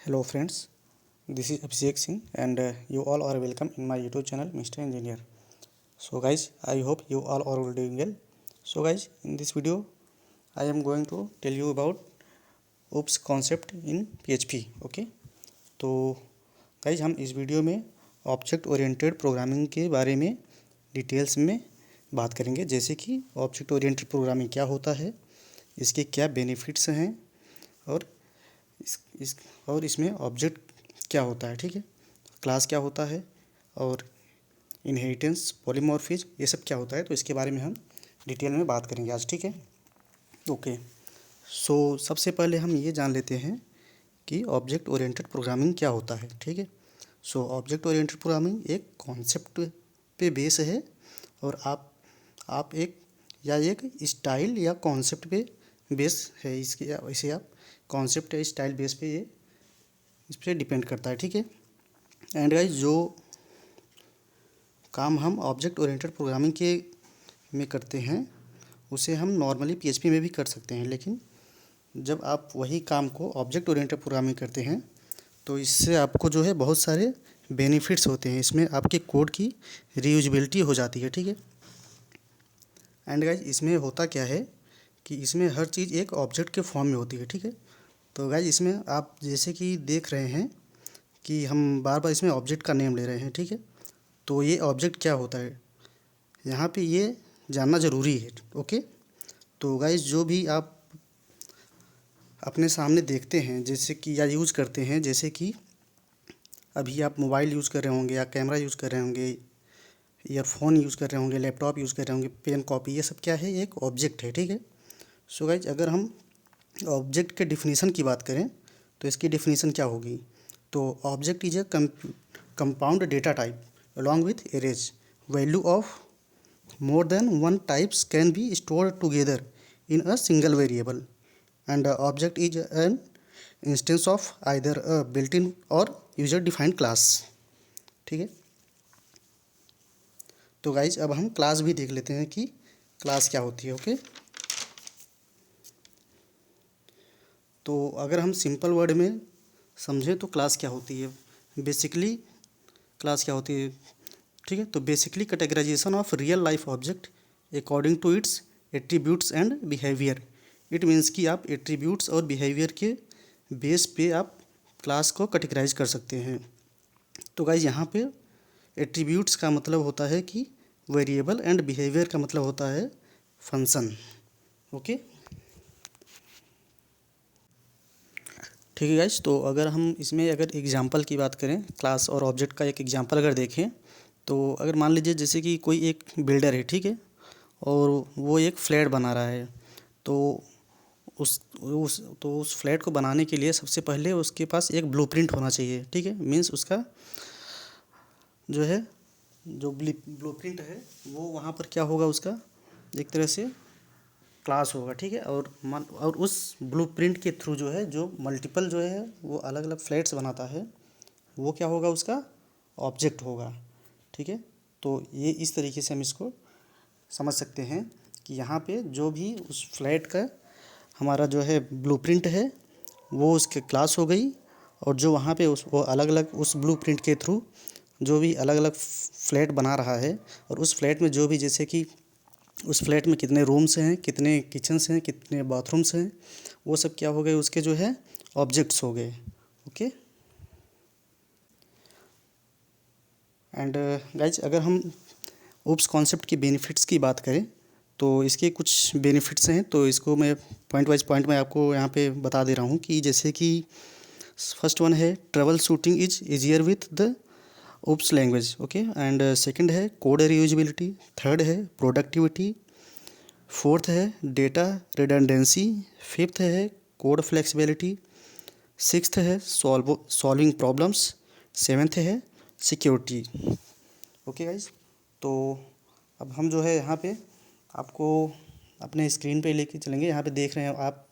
Hello friends, this is Abhishek Singh and you all are welcome in my YouTube channel Mr. Engineer. So guys, I hope you all are doing well. So guys, in this video I am going to tell you about OOPS concept in PHP. Okay, तो guys हम इस video में object oriented programming के बारे में details में बात करेंगे, जैसे कि ऑब्जेक्ट ओरिएंटेड प्रोग्रामिंग क्या होता है, इसके क्या बेनिफिट्स हैं और इसमें ऑब्जेक्ट क्या होता है, ठीक है, क्लास क्या होता है और इनहेरिटेंस, पॉलीमॉर्फिज्म, ये सब क्या होता है। तो इसके बारे में हम डिटेल में बात करेंगे आज, ठीक है। ओके, सो सबसे पहले हम ये जान लेते हैं कि ऑब्जेक्ट ओरिएंटेड प्रोग्रामिंग क्या होता है, ठीक है। सो ऑब्जेक्ट ओरिएंटेड प्रोग्रामिंग एक कॉन्सेप्ट पे बेस है और आप एक स्टाइल या कॉन्सेप्ट पे बेस है इसके, इसे आप कॉन्सेप्ट या स्टाइल बेस पे ये इस पर डिपेंड करता है, ठीक है। एंड गाइस, जो काम हम ऑब्जेक्ट ओरिएंटेड प्रोग्रामिंग के में करते हैं उसे हम नॉर्मली पीएचपी में भी कर सकते हैं, लेकिन जब आप वही काम को ऑब्जेक्ट ओरिएंटेड प्रोग्रामिंग करते हैं तो इससे आपको जो है बहुत सारे बेनिफिट्स होते हैं। इसमें आपके कोड की रीयूजेबिलिटी हो जाती है, ठीक है। एंड गाइस, इसमें होता क्या है कि इसमें हर चीज़ एक ऑब्जेक्ट के फॉर्म में होती है, ठीक है। तो गाइस, इसमें आप जैसे कि देख रहे हैं कि हम बार बार इसमें ऑब्जेक्ट का नेम ले रहे हैं, ठीक है। तो ये ऑब्जेक्ट क्या होता है यहाँ पे ये जानना ज़रूरी है, ओके। तो गाइस, जो भी आप अपने सामने देखते हैं जैसे कि या यूज़ करते हैं, जैसे कि अभी आप मोबाइल यूज़ कर रहे होंगे या कैमरा यूज़ कर रहे होंगे, ईयरफोन यूज़ कर रहे होंगे, लैपटॉप यूज़ कर रहे होंगे, पेन, कॉपी, ये सब क्या है, एक ऑब्जेक्ट है, ठीक है। सो गाइस, अगर हम ऑब्जेक्ट के डिफिनीसन की बात करें तो इसकी डिफिनीसन क्या होगी। तो object is a compound data type along with arrays value of more than one types can be stored together in a single variable and object is an instance of either a built in और user defined class, ठीक है। तो guys, अब हम class भी देख लेते हैं कि क्लास क्या होती है, ओके। तो अगर हम सिंपल वर्ड में समझें तो क्लास क्या होती है, बेसिकली क्लास क्या होती है, ठीक है। तो basically categorization of real life object according to its attributes and behaviour. It means कि आप एट्रीब्यूट्स और बिहेवियर के बेस पे आप क्लास को कैटेगराइज कर सकते हैं। तो गाइज, यहाँ पे एट्रीब्यूट्स का मतलब होता है कि वेरिएबल एंड बिहेवियर का मतलब होता है फंक्शन, ओके। ठीक है गाइस, तो अगर हम इसमें अगर एग्जांपल की बात करें, क्लास और ऑब्जेक्ट का एक एग्जांपल अगर देखें तो अगर मान लीजिए जैसे कि कोई एक बिल्डर है, ठीक है, और वो एक फ्लैट बना रहा है। तो उस फ्लैट को बनाने के लिए सबसे पहले उसके पास एक ब्लूप्रिंट होना चाहिए, ठीक है। मीन्स उसका जो है जो ब्लूप्रिंट है वो वहाँ पर क्या होगा, उसका एक तरह से क्लास होगा, ठीक है। और उस ब्लूप्रिंट के थ्रू जो है जो मल्टीपल जो है वो अलग अलग फ्लैट्स बनाता है, वो क्या होगा, उसका ऑब्जेक्ट होगा, ठीक है। तो ये इस तरीके से हम इसको समझ सकते हैं कि यहाँ पे जो भी उस फ्लैट का हमारा जो है ब्लूप्रिंट है वो उसके क्लास हो गई, और जो वहाँ पे वो अलग अलग उस ब्लूप्रिंट के थ्रू जो भी अलग अलग फ्लैट बना रहा है, और उस फ्लैट में जो भी जैसे कि उस फ्लैट में कितने रूम्स हैं, कितने किचन्स हैं, कितने बाथरूम्स हैं, वो सब क्या हो गए, उसके जो है ऑब्जेक्ट्स हो गए, ओके। एंड गाइज, अगर हम ओप्स कॉन्सेप्ट की बेनिफिट्स की बात करें तो इसके कुछ बेनिफिट्स हैं, तो इसको मैं पॉइंट वाइज पॉइंट में आपको यहाँ पे बता दे रहा हूँ कि जैसे कि फर्स्ट वन है trouble shooting is easier with the OOPS language, okay. And second है कोड रीयूजेबिलिटी, थर्ड है प्रोडक्टिविटी, फोर्थ है डेटा रिडंडेंसी, फिफ्थ है कोड फ्लेक्सिबिलिटी, सिक्स्थ है सॉल्विंग प्रॉब्लम्स, सेवेंथ है सिक्योरिटी, ओके गाइज। तो अब हम जो है यहाँ पे आपको अपने स्क्रीन पे लेके चलेंगे। यहाँ पे देख रहे हैं आप,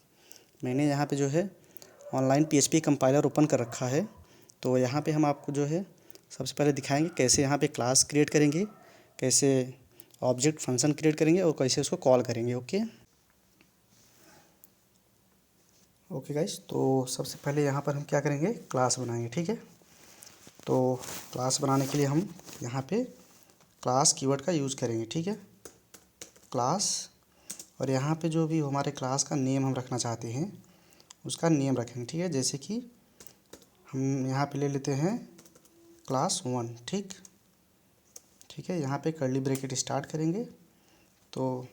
मैंने यहाँ पे जो है ऑनलाइन पीएचपी कंपाइलर ओपन कर रखा है। तो यहाँ पे हम आपको जो है सबसे पहले दिखाएंगे कैसे यहाँ पे क्लास क्रिएट करेंगे, कैसे ऑब्जेक्ट फंक्शन क्रिएट करेंगे और कैसे उसको कॉल करेंगे, ओके। ओके गाइस, तो सबसे पहले यहाँ पर हम क्या करेंगे, क्लास बनाएंगे। ठीक है, तो क्लास बनाने के लिए हम यहाँ पे क्लास कीवर्ड का यूज़ करेंगे। ठीक है, क्लास, और यहाँ पे जो भी हमारे क्लास का नेम हम रखना चाहते हैं उसका नेम रखेंगे। ठीक है, जैसे कि हम यहाँ पे ले लेते हैं क्लास 1। ठीक है, यहाँ पे कर्ली ब्रैकेट स्टार्ट करेंगे। तो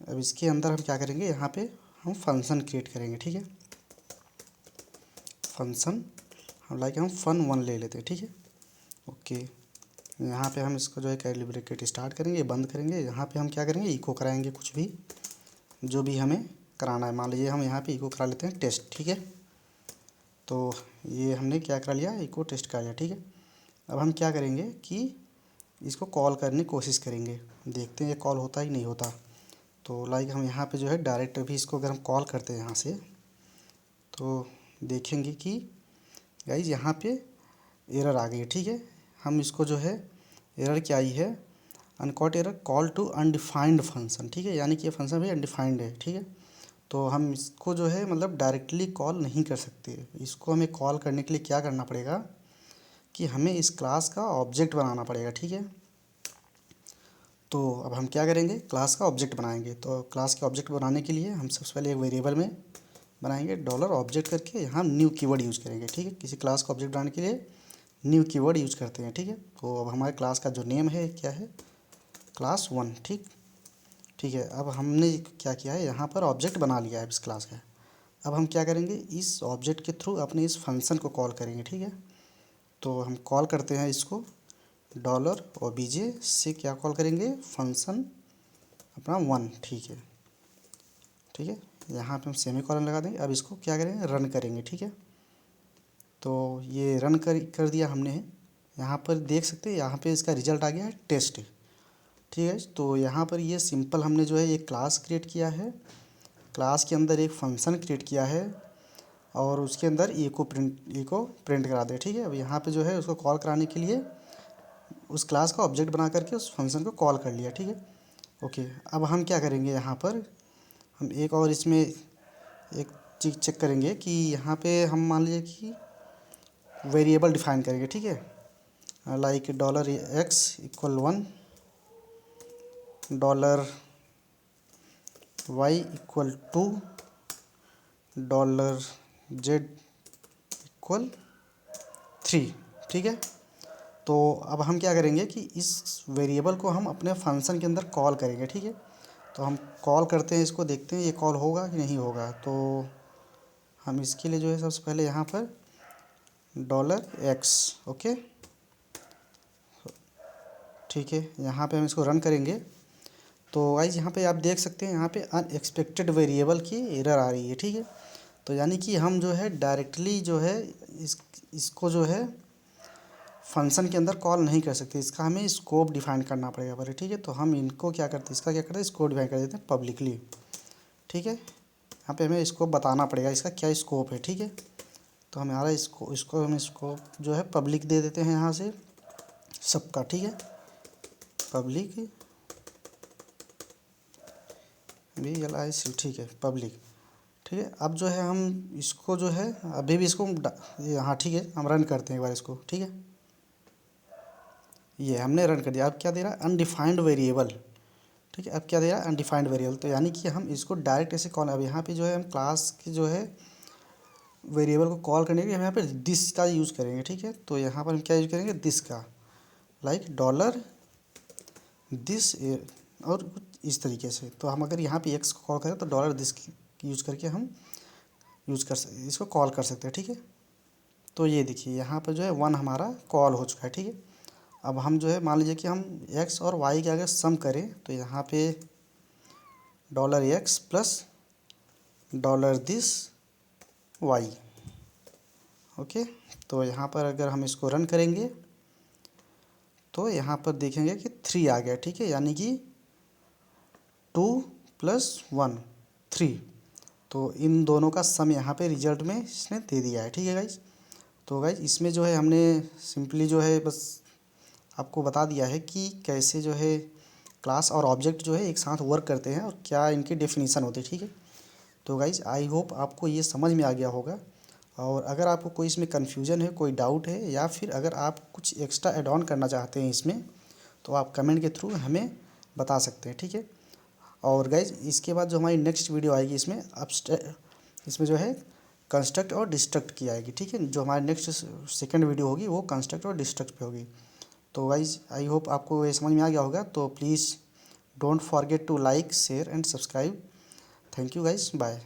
अब इसके अंदर हम क्या करेंगे, यहाँ पे हम फंक्शन क्रिएट करेंगे। ठीक है, फंक्शन हम fun1 ले लेते हैं। ठीक है, ओके, यहाँ पे हम इसको जो है कर्ली ब्रैकेट स्टार्ट करेंगे, बंद करेंगे। यहाँ पे हम क्या करेंगे, इको कराएंगे कुछ भी जो भी हमें कराना है। मान लीजिए हम यहाँ पे इको करा लेते हैं टेस्ट। ठीक है, तो ये हमने क्या करा लिया, इको टेस्ट करा लिया। ठीक है, अब हम क्या करेंगे कि इसको कॉल करने की कोशिश करेंगे, देखते हैं ये कॉल होता ही नहीं होता। तो हम यहाँ पे जो है डायरेक्ट अभी इसको अगर हम कॉल करते हैं यहाँ से, तो देखेंगे कि गाइज यहाँ पे एरर आ गई है। ठीक है, हम इसको जो है एरर क्या आई है, uncaught error call to undefined function. ठीक है, यानी कि ये फंक्शन भी अनडिफाइंड है। ठीक है, तो हम इसको जो है डायरेक्टली कॉल नहीं कर सकते। इसको हमें कॉल करने के लिए क्या करना पड़ेगा कि हमें इस क्लास का ऑब्जेक्ट बनाना पड़ेगा। ठीक है, तो अब हम क्या करेंगे, क्लास का ऑब्जेक्ट बनाएंगे। तो क्लास के ऑब्जेक्ट बनाने के लिए हम सबसे पहले एक वेरिएबल में बनाएंगे डॉलर ऑब्जेक्ट करके, यहाँ न्यू कीवर्ड यूज़ करेंगे। ठीक है, किसी क्लास का ऑब्जेक्ट बनाने के लिए न्यू कीवर्ड यूज़ करते हैं। ठीक है, तो अब हमारे क्लास का जो नेम है क्या है, क्लास 1। ठीक है, अब हमने क्या किया है, यहाँ पर ऑब्जेक्ट बना लिया है इस क्लास का। अब हम क्या करेंगे, इस ऑब्जेक्ट के थ्रू अपने इस फंक्शन को कॉल करेंगे। ठीक है, तो हम कॉल करते हैं इसको डॉलर और बीजे से क्या कॉल करेंगे, फंक्शन अपना 1। ठीक है, यहाँ पे हम सेमीकोलन लगा देंगे। अब इसको क्या करेंगे, रन करेंगे। ठीक है, तो ये रन कर दिया हमने। यहाँ पर देख सकते हैं, यहाँ पे इसका रिजल्ट आ गया है टेस्ट। ठीक है, तो यहाँ पर ये सिंपल हमने जो है एक क्लास क्रिएट किया है, क्लास के अंदर एक फंक्शन क्रिएट किया है और उसके अंदर इको प्रिंट करा दे। ठीक है, अब यहाँ पे जो है उसको कॉल कराने के लिए उस क्लास का ऑब्जेक्ट बना करके उस फंक्शन को कॉल कर लिया। ठीक है, ओके, अब हम क्या करेंगे, यहाँ पर हम एक और इसमें एक चीज़ चेक करेंगे कि यहाँ पे हम मान लीजिए कि वेरिएबल डिफाइन करेंगे। ठीक है, $x=1, $y=2, $z=3। ठीक है, तो अब हम क्या करेंगे कि इस वेरिएबल को हम अपने फंक्शन के अंदर कॉल करेंगे। ठीक है, तो हम कॉल करते हैं इसको, देखते हैं ये कॉल होगा कि नहीं होगा। तो हम इसके लिए जो है सबसे पहले यहाँ पर $x, ओके, ठीक है, यहाँ पे हम इसको रन करेंगे। तो गाइस यहाँ पे आप देख सकते हैं, यहाँ पे अनएक्सपेक्टेड वेरिएबल की एरर आ रही है। ठीक है, तो यानी कि हम जो है डायरेक्टली जो है इसको जो है फंक्शन के अंदर कॉल नहीं कर सकते, इसका हमें स्कोप डिफाइन करना पड़ेगा पहले। ठीक है, तो हम इनको क्या करते हैं, इसका क्या करते हैं, स्कोप डिफाइन कर देते हैं पब्लिकली। ठीक है, यहाँ पे हमें इसको बताना पड़ेगा इसका क्या स्कोप है। ठीक है, तो हमारा इसको हम स्कोप जो है पब्लिक दे देते हैं यहाँ से सबका। ठीक है, पब्लिक VLIC, ठीक है, पब्लिक। ठीक है, अब जो है हम इसको जो है अभी भी इसको हाँ ठीक है, हम रन करते हैं एक बार इसको। ठीक है, ये हमने रन कर दिया। अब क्या दे रहा है, अनडिफाइंड वेरिएबल। ठीक है, अब क्या दे रहा है, अनडिफाइंड वेरिएबल। तो यानी कि हम इसको डायरेक्ट ऐसे कॉल, अब यहाँ पे जो है हम क्लास की जो है वेरिएबल को कॉल करने के लिए हम यहाँ पे दिस का यूज़ करेंगे। ठीक है, तो यहाँ पर हम क्या यूज़ करेंगे, दिस का, डॉलर दिस, और कुछ इस तरीके से। तो हम अगर यहाँ पे एक्स को कॉल करें तो डॉलर दिस यूज़ करके हम इसको कॉल कर सकते हैं। ठीक है, तो ये देखिए यहाँ पर जो है 1 हमारा कॉल हो चुका है। ठीक है, अब हम जो है मान लीजिए कि हम x और y के अगर सम करें तो यहाँ पे $x plus $this y, okay. तो यहाँ पर अगर हम इसको रन करेंगे तो यहाँ पर देखेंगे कि 3 आ गया। ठीक है, यानी कि 2 + 1 3, तो इन दोनों का सम यहाँ पे रिजल्ट में इसने दे दिया है। ठीक है गाइज, तो गाइज इसमें जो है हमने सिंपली जो है बस आपको बता दिया है कि कैसे जो है क्लास और ऑब्जेक्ट जो है एक साथ वर्क करते हैं और क्या इनकी डेफिनेशन होती है। ठीक है, तो गाइज़ आई होप आपको ये समझ में आ गया होगा। और अगर आपको कोई इसमें कन्फ्यूज़न है, कोई डाउट है, या फिर अगर आप कुछ एक्स्ट्रा ऐड ऑन करना चाहते हैं इसमें, तो आप कमेंट के थ्रू हमें बता सकते हैं, ठीक है। और गाइज़ इसके बाद जो हमारी नेक्स्ट वीडियो आएगी इसमें जो है कंस्ट्रक्ट और डिस्ट्रक्ट की आएगी, ठीक है। जो हमारी नेक्स्ट सेकंड वीडियो होगी वो कंस्ट्रक्ट और डिस्ट्रक्ट पे होगी। तो गाइज़ आई होप आपको ये समझ में आ गया होगा। तो please don't forget to like, share and subscribe. Thank you guys, bye.